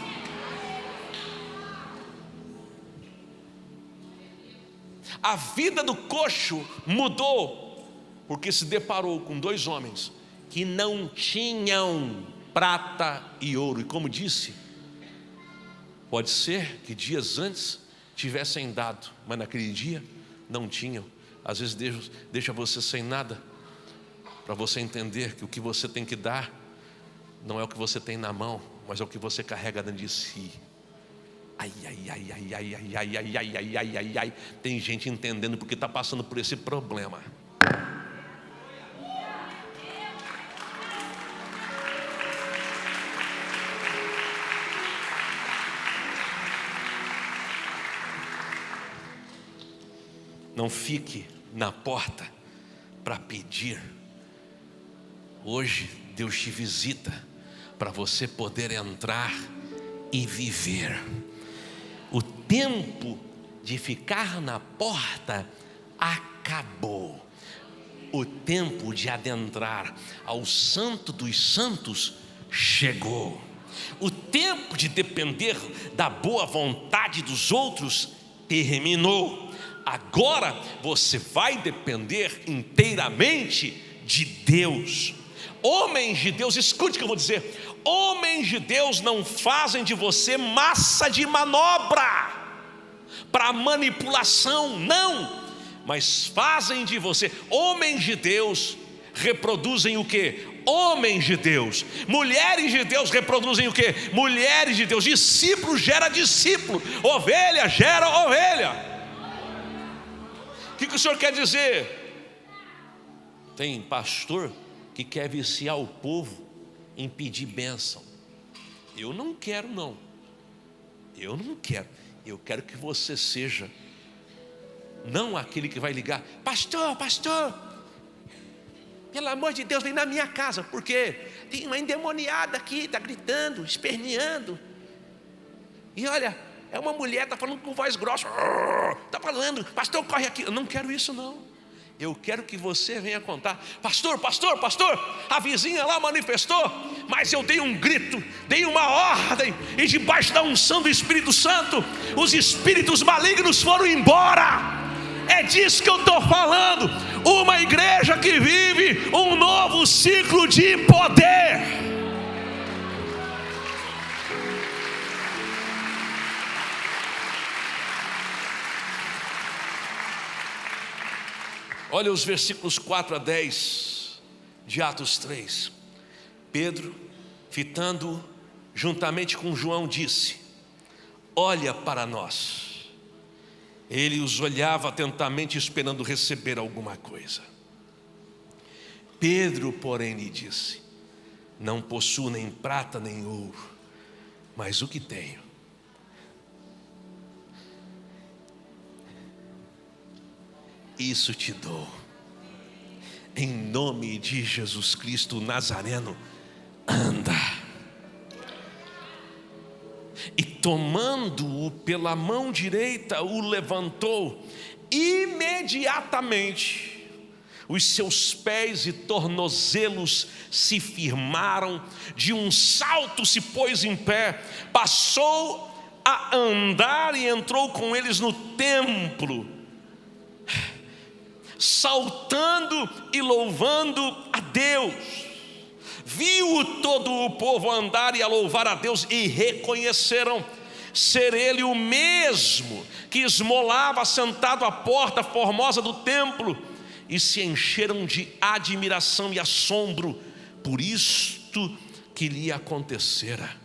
A vida do coxo mudou, porque se deparou com dois homens que não tinham prata e ouro. E como disse, pode ser que dias antes tivessem dado, mas naquele dia não tinham. Às vezes Deus deixa você sem nada, para você entender que o que você tem que dar não é o que você tem na mão, mas é o que você carrega dentro de si. Ai, ai, ai, ai, ai, ai, ai, ai, ai, ai, ai, ai, ai. Tem gente entendendo porque está passando por esse problema. Não fique na porta para pedir. Hoje Deus te visita para você poder entrar e viver. O tempo de ficar na porta acabou. O tempo de adentrar ao Santo dos Santos chegou. O tempo de depender da boa vontade dos outros terminou. Agora você vai depender inteiramente de Deus. Homens de Deus, escute o que eu vou dizer. Homens de Deus não fazem de você massa de manobra para manipulação, não. Mas fazem de você, homens de Deus reproduzem o quê? Homens de Deus. Mulheres de Deus reproduzem o quê? Mulheres de Deus. Discípulo gera discípulo. Ovelha gera ovelha. O que o senhor quer dizer? Tem pastor que quer viciar o povo em pedir bênção. Eu não quero, não. Eu não quero. Eu quero que você seja não aquele que vai ligar: pastor, pastor, pelo amor de Deus, vem na minha casa, porque tem uma endemoniada aqui, está gritando, esperneando. E olha, é uma mulher, está falando com voz grossa, está falando: pastor, corre aqui. Eu não quero isso, não. Eu quero que você venha contar: pastor, pastor, pastor, a vizinha lá manifestou, mas eu dei um grito, dei uma ordem, e debaixo da unção do Espírito Santo, os espíritos malignos foram embora. É disso que eu estou falando. Uma igreja que vive um novo ciclo de poder. Olha os versículos 4 a 10 de Atos 3. Pedro, fitando juntamente com João, disse: olha para nós. Ele os olhava atentamente, esperando receber alguma coisa. Pedro, porém, lhe disse: não possuo nem prata nem ouro, mas o que tenho, isso te dou. Em nome de Jesus Cristo Nazareno, anda. E tomando-o pela mão direita, o levantou. Imediatamente os seus pés e tornozelos se firmaram. De um salto se pôs em pé, passou a andar e entrou com eles no templo, saltando e louvando a Deus. Viu todo o povo andar e a louvar a Deus, e reconheceram ser ele o mesmo que esmolava sentado à porta formosa do templo, e se encheram de admiração e assombro por isto que lhe acontecera.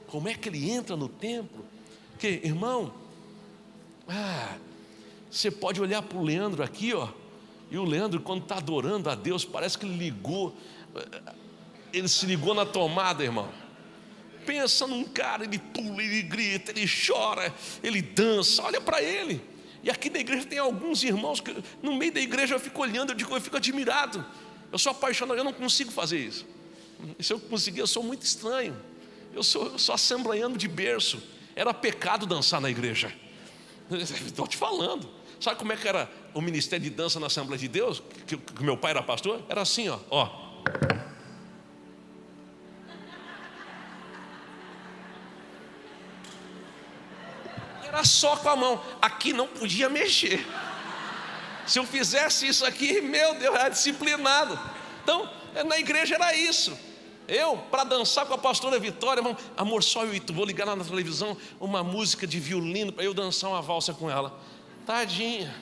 Como é que ele entra no templo? Porque, irmão, você pode olhar para o Leandro aqui, ó, e o Leandro, quando está adorando a Deus, parece que ele se ligou na tomada, irmão. Pensa num cara, ele pula, ele grita, ele chora, ele dança, olha para ele. E aqui na igreja tem alguns irmãos que no meio da igreja eu fico olhando, eu fico admirado. Eu sou apaixonado, eu não consigo fazer isso. Se eu conseguir, eu sou muito estranho. Eu sou assembleiano de berço. Era pecado dançar na igreja. Estou te falando. Sabe como é que era o ministério de dança na Assembleia de Deus? Que meu pai era pastor? Era assim, ó. só com a mão. Aqui não podia mexer. Se eu fizesse isso aqui, meu Deus, era disciplinado. Então, na igreja era isso. Eu, para dançar com a pastora Vitória, amor, só eu e tu, vou ligar lá na televisão uma música de violino para eu dançar uma valsa com ela. Tadinha,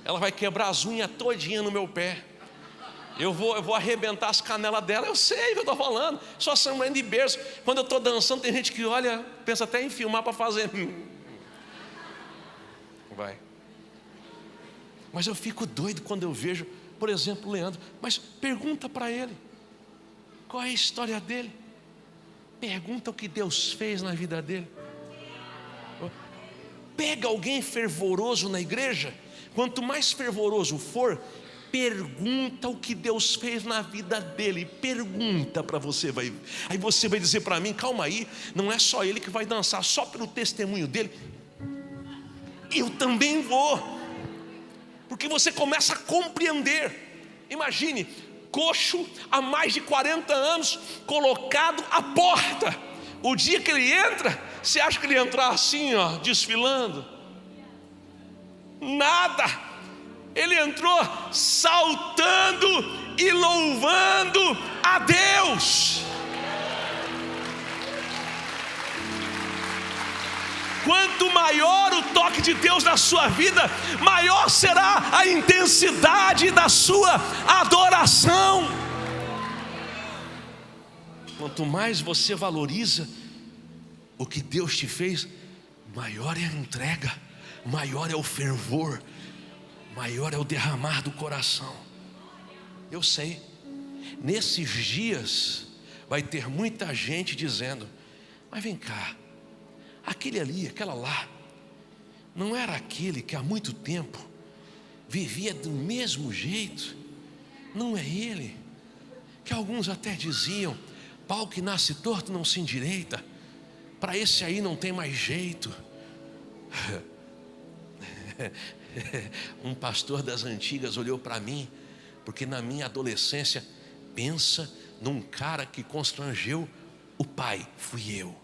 ela vai quebrar as unhas todinha no meu pé. Eu vou arrebentar as canelas dela. Eu sei o que eu estou falando. Só são mãe de berço. Quando eu estou dançando, tem gente que olha, pensa até em filmar para fazer. Vai. Mas eu fico doido quando eu vejo, por exemplo, o Leandro. Mas pergunta para ele, qual é a história dele? Pergunta o que Deus fez na vida dele. Pega alguém fervoroso na igreja. Quanto mais fervoroso for, pergunta o que Deus fez na vida dele. Pergunta para você. Aí você vai dizer para mim, calma aí, não é só ele que vai dançar, só pelo testemunho dele. Eu também vou. Porque você começa a compreender. Imagine, coxo há mais de 40 anos, colocado à porta. O dia que ele entra, você acha que ele ia entrar assim, ó, desfilando? Nada. Ele entrou saltando e louvando a Deus. Quanto maior o toque de Deus na sua vida, maior será a intensidade da sua adoração. Quanto mais você valoriza o que Deus te fez, maior é a entrega, maior é o fervor, maior é o derramar do coração. Eu sei, nesses dias vai ter muita gente dizendo, mas vem cá, aquele ali, aquela lá, não era aquele que há muito tempo vivia do mesmo jeito? Não é ele? Que alguns até diziam, pau que nasce torto não se endireita, para esse aí não tem mais jeito. Um pastor das antigas olhou para mim, porque na minha adolescência, pensa num cara que constrangeu o pai, fui eu.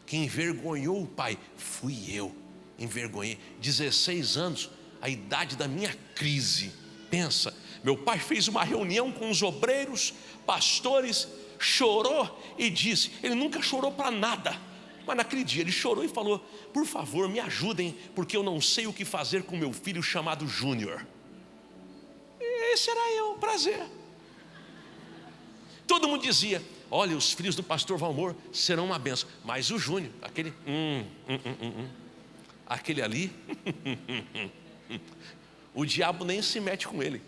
Quem envergonhou o pai, fui eu. Envergonhei, 16 anos, a idade da minha crise. Pensa, meu pai fez uma reunião com os obreiros, pastores, chorou e disse, ele nunca chorou para nada, mas naquele dia ele chorou e falou, por favor me ajudem, porque eu não sei o que fazer com meu filho chamado Júnior. Esse era eu, prazer. Todo mundo dizia, olha, os filhos do pastor Valmor serão uma benção, mas o Júnior, aquele ali, o diabo nem se mete com ele,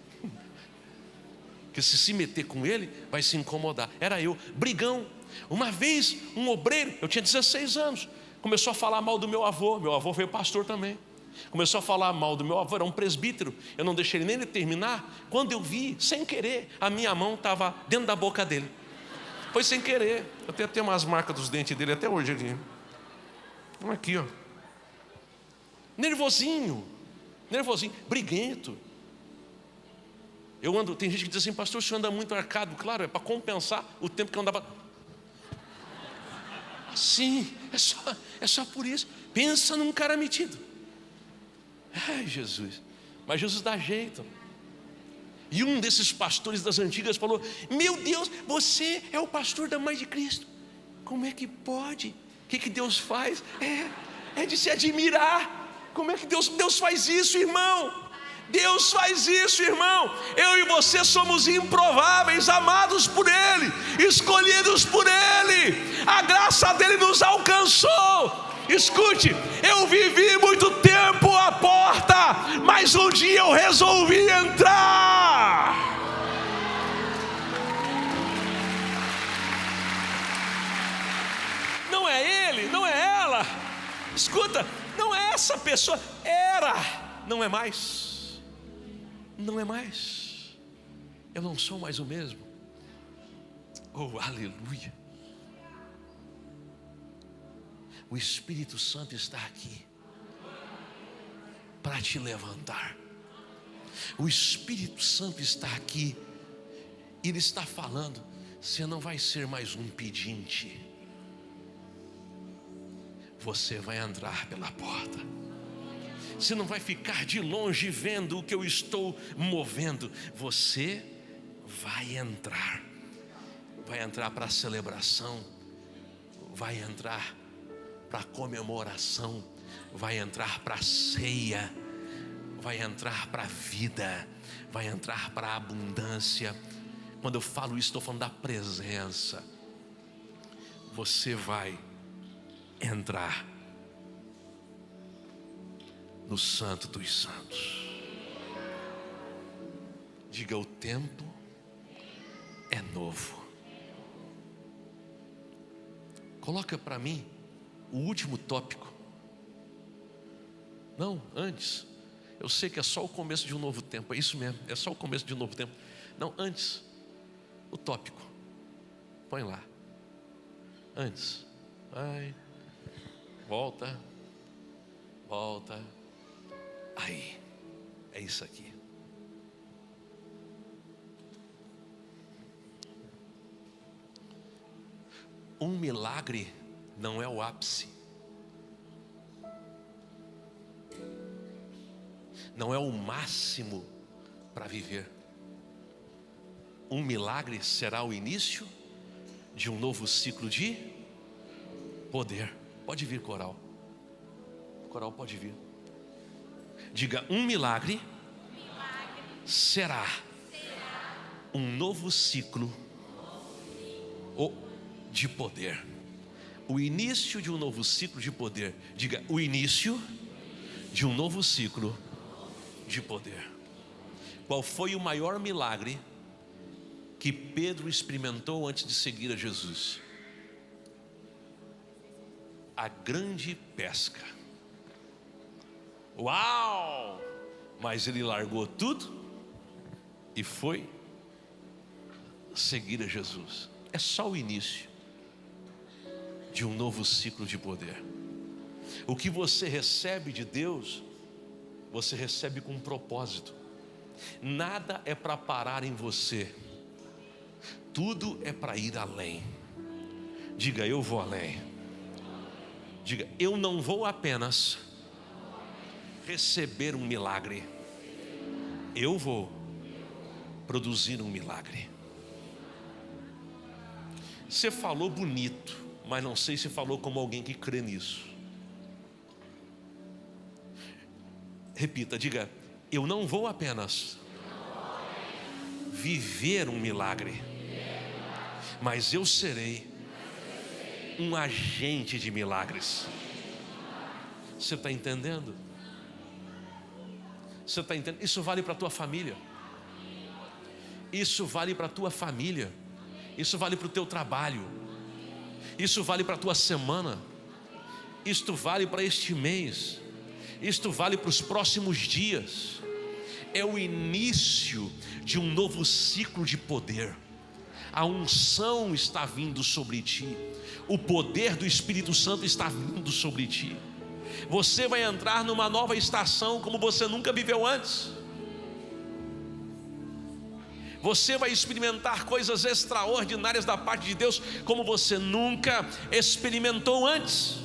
que se meter com ele, vai se incomodar. Era eu, brigão. Uma vez, um obreiro, eu tinha 16 anos, começou a falar mal do meu avô veio pastor também, começou a falar mal do meu avô, era um presbítero, eu não deixei ele nem terminar, quando eu vi, sem querer, a minha mão estava dentro da boca dele, foi sem querer, eu tenho até umas marcas dos dentes dele até hoje aqui, aqui ó, nervosinho, briguento. Eu ando, tem gente que diz assim, pastor, o senhor anda muito arcado. Claro, é para compensar o tempo que eu andava. Sim, é só por isso. Pensa num cara metido. Ai, Jesus. Mas Jesus dá jeito. E um desses pastores das antigas falou, meu Deus, você é o pastor da Mãe de Cristo. Como é que pode? O que Deus faz? É de se admirar. Como é que Deus faz isso, irmão? Deus faz isso, irmão. Eu e você somos improváveis, amados por Ele, escolhidos por Ele. A graça dele nos alcançou. Escute, eu vivi muito tempo à porta, mas um dia eu resolvi entrar. Não é ele, não é ela. Escuta, não é essa pessoa. Era, não é mais. Não é mais. Eu não sou mais o mesmo. Oh, aleluia. O Espírito Santo está aqui para te levantar. O Espírito Santo está aqui. Ele está falando, você não vai ser mais um pedinte. você vai entrar pela porta. Você não vai ficar de longe vendo o que eu estou movendo. Você vai entrar. Vai entrar para a celebração. Vai entrar para a comemoração. Vai entrar para a ceia. Vai entrar para a vida. Vai entrar para a abundância. Quando eu falo isso, estou falando da presença. Você vai entrar no Santo dos Santos. Diga: o tempo é novo. Coloca para mim o último tópico. Não, antes. Eu sei que é só o começo de um novo tempo. É isso mesmo, é só o começo de um novo tempo. Não, antes. O tópico. Põe lá. Antes. Vai. Volta. Volta. Aí. É isso aqui. Um milagre não é o ápice. Não é o máximo para viver. Um milagre será o início de um novo ciclo de poder. Pode vir, coral. Coral, pode vir. Diga: um milagre será um novo ciclo de poder. O início de um novo ciclo de poder. Diga: o início de um novo ciclo de poder. Qual foi o maior milagre que Pedro experimentou antes de seguir a Jesus? A grande pesca. Uau! Mas ele largou tudo e foi seguir a Jesus. É só o início de um novo ciclo de poder. O que você recebe de Deus, você recebe com um propósito. Nada é para parar em você. Tudo é para ir além. Diga: eu vou além. Diga: eu não vou apenas receber um milagre. Eu vou produzir um milagre. Você falou bonito, mas não sei se falou como alguém que crê nisso. Repita, diga: eu não vou apenas viver um milagre, mas eu serei um agente de milagres. Você está entendendo? Você está entendendo? Isso vale para a tua família. Isso vale para a tua família. Isso vale para o teu trabalho. Isso vale para a tua semana. Isto vale para este mês. Isto vale para os próximos dias. É o início de um novo ciclo de poder. A unção está vindo sobre ti. O poder do Espírito Santo está vindo sobre ti. Você vai entrar numa nova estação como você nunca viveu antes. Você vai experimentar coisas extraordinárias da parte de Deus como você nunca experimentou antes.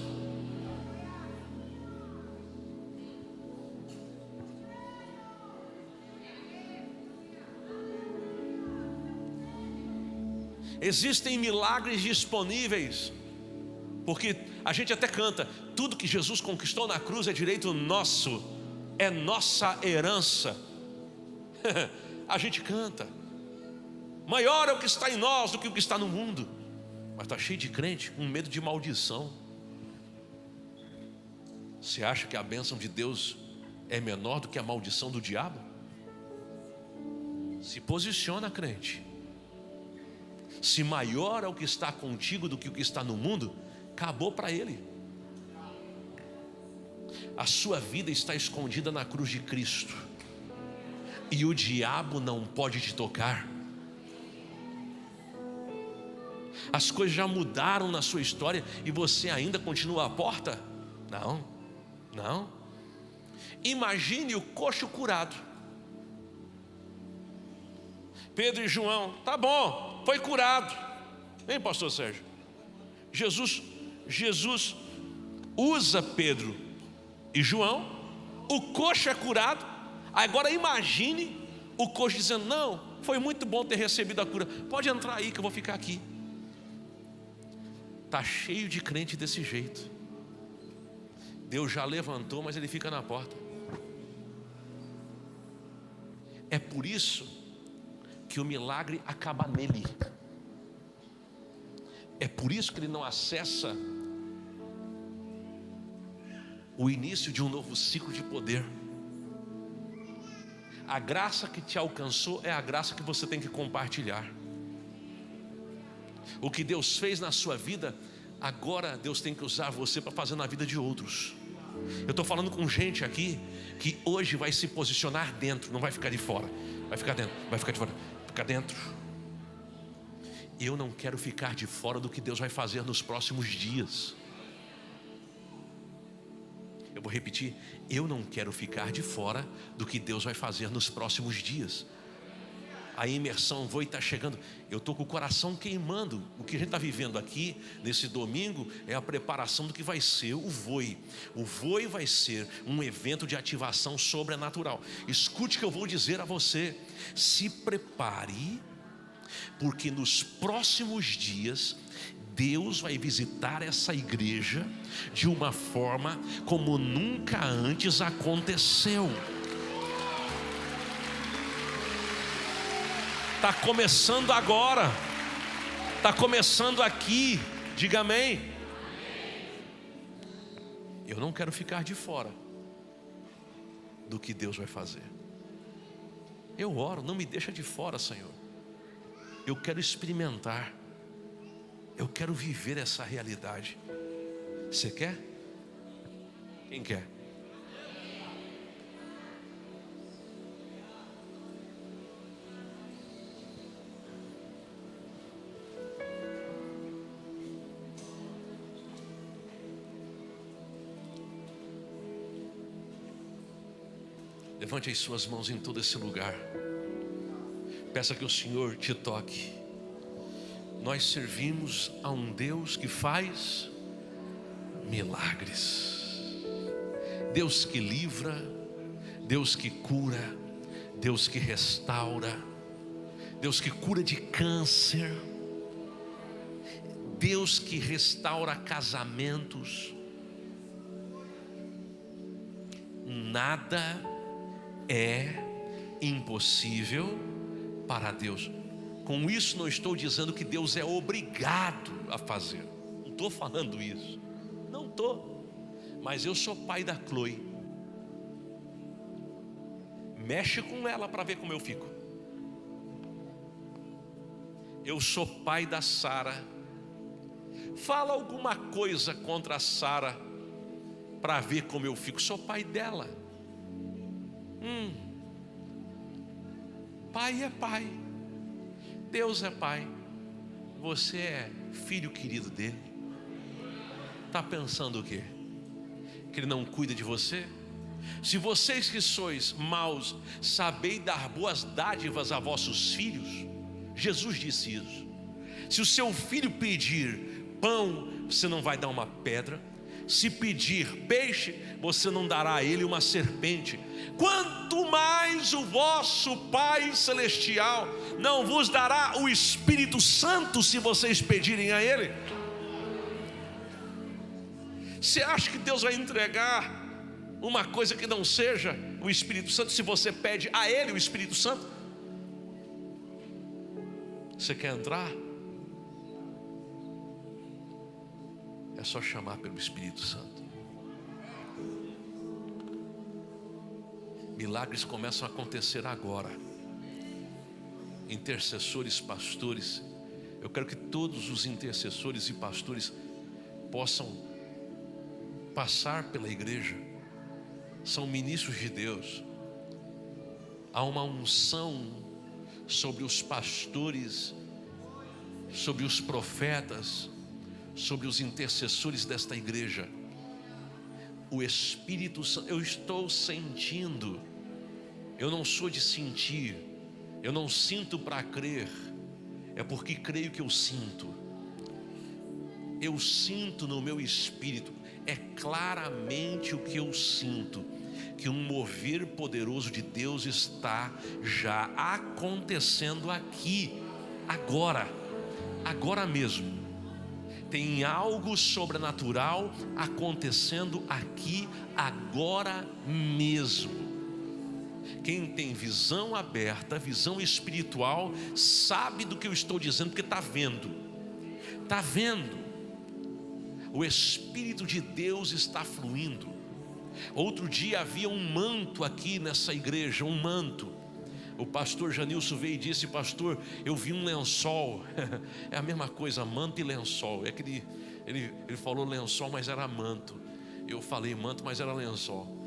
Existem milagres disponíveis, porque a gente até canta: tudo que Jesus conquistou na cruz é direito nosso, é nossa herança. A gente canta: maior é o que está em nós do que o que está no mundo. Mas está cheio de crente com medo de maldição. Você acha que a bênção de Deus é menor do que a maldição do diabo? Se posiciona, crente. Se maior é o que está contigo do que o que está no mundo, acabou para ele. A sua vida está escondida na cruz de Cristo, e o diabo não pode te tocar. As coisas já mudaram na sua história e você ainda continua à porta? Não, não. Imagine o coxo curado. Pedro e João: tá bom, foi curado. Hein, pastor Sérgio? Jesus usa Pedro e João, o coxo é curado. Agora imagine o coxo dizendo: não, foi muito bom ter recebido a cura, pode entrar aí que eu vou ficar aqui. Está cheio de crente desse jeito. Deus já levantou, mas ele fica na porta. É por isso que o milagre acaba nele. É por isso que ele não acessa o início de um novo ciclo de poder. A graça que te alcançou é a graça que você tem que compartilhar. O que Deus fez na sua vida, agora Deus tem que usar você para fazer na vida de outros. Eu estou falando com gente aqui que hoje vai se posicionar dentro, não vai ficar de fora. Vai ficar dentro, vai ficar de fora, ficar dentro. Eu não quero ficar de fora do que Deus vai fazer nos próximos dias. Eu vou repetir: eu não quero ficar de fora do que Deus vai fazer nos próximos dias. A imersão Voe está chegando. Eu estou com o coração queimando. O que a gente está vivendo aqui nesse domingo é a preparação do que vai ser o Voe. O Voe vai ser um evento de ativação sobrenatural. Escute o que eu vou dizer a você. Se prepare, porque nos próximos dias Deus vai visitar essa igreja de uma forma como nunca antes aconteceu. Está começando agora. Está começando aqui. Diga amém. Eu não quero ficar de fora do que Deus vai fazer. Eu oro: não me deixa de fora, Senhor. Eu quero experimentar. Eu quero viver essa realidade. Você quer? Quem quer? Levante as suas mãos em todo esse lugar. Peça que o Senhor te toque. Nós servimos a um Deus que faz milagres. Deus que livra, Deus que cura, Deus que restaura, Deus que cura de câncer, Deus que restaura casamentos. Nada é impossível para Deus. Com isso não estou dizendo que Deus é obrigado a fazer. Não estou falando isso. Não estou. Mas eu sou pai da Chloe. Mexe com ela para ver como eu fico. Eu sou pai da Sara. Fala alguma coisa contra a Sara para ver como eu fico. Sou pai dela. Pai é pai. Deus é pai. Você é filho querido dele. Está pensando o quê? Que ele não cuida de você? Se vocês que sois maus sabeis dar boas dádivas a vossos filhos, Jesus disse isso. Se o seu filho pedir pão, você não vai dar uma pedra. Se pedir peixe, você não dará a ele uma serpente. Quanto mais o vosso Pai Celestial não vos dará o Espírito Santo se vocês pedirem a ele? Você acha que Deus vai entregar uma coisa que não seja o Espírito Santo se você pede a ele o Espírito Santo? Você quer entrar? É só chamar pelo Espírito Santo. Milagres começam a acontecer agora. Intercessores, pastores, eu quero que todos os intercessores e pastores possam passar pela igreja. São ministros de Deus. Há uma unção sobre os pastores, sobre os profetas, sobre os intercessores desta igreja. O Espírito Santo, eu estou sentindo. Eu não sou de sentir. Eu não sinto para crer. É porque creio que eu sinto. Eu sinto no meu espírito. é claramente o que eu sinto, que um mover poderoso de Deus está já acontecendo aqui, agora mesmo. Tem algo sobrenatural acontecendo aqui, agora mesmo. Quem tem visão aberta, visão espiritual, sabe do que eu estou dizendo, porque está vendo. O Espírito de Deus está fluindo. Outro dia havia um manto aqui nessa igreja, um manto. O pastor Janilson veio e disse: pastor, eu vi um lençol. É a mesma coisa, manto e lençol. É que ele falou lençol, mas era manto. Eu falei manto, mas era lençol.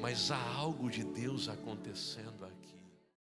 Mas há algo de Deus acontecendo